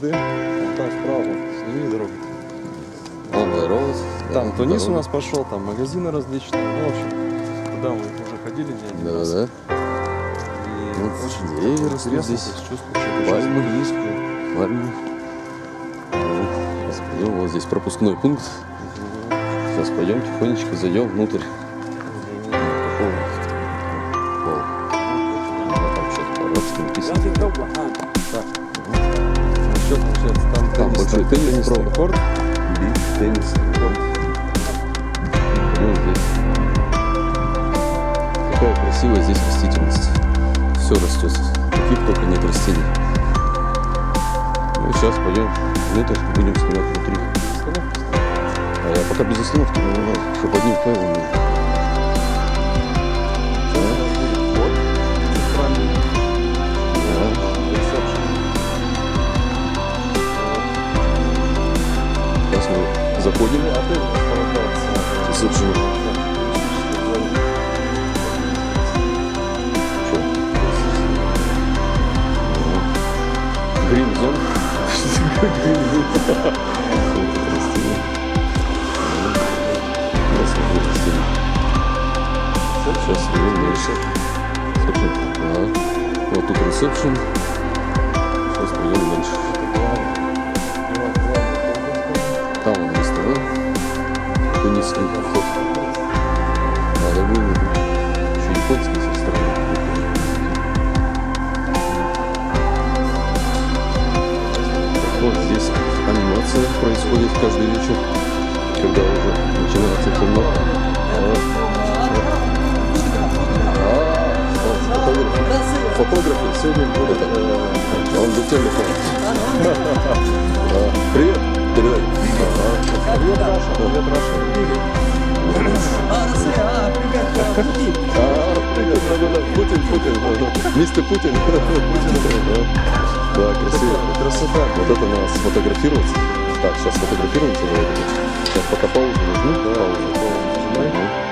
езды. Вон там справа, сними дорогу. Новый роуд. Там Тунис у нас пошел, там магазины различные. Ну, в общем, туда мы уже ходили не один раз. Да-да-да. И Вот очень деревья интересно, растут то здесь. есть чувствуешь, что Пальмы. близкую. Ладно. Сейчас пойдем. Вот здесь пропускной пункт. Сейчас пойдем тихонечко зайдем внутрь. Что получается? Там большой теннисный корт. Теннис. Вот здесь. Какая красивая здесь растительность. Все растет. Каких только нет растений. Ну сейчас пойдем внутрь, будем снимать внутри. А я пока без остановки, чтобы одним файлом. Сейчас мы заходим. Ресепшн. Грин зон. Сейчас идем дальше. Вот тут ресепшн. Сейчас пойдем дальше. Там он ресторан. Тунисский вход. Надо было еще японский со стороны. Вот здесь анимация происходит каждый вечер, когда уже начинается темно. Фотографы сегодня будут. Он без телефона. Привет, передай. Привет, Раша. Привет, Раша. Привет, Путин. Мистер Путин. Да, красиво. Красота. Вот это надо сфотографироваться. Так, сейчас сфотографируемся. Сейчас пока паузу нажму. Паузу.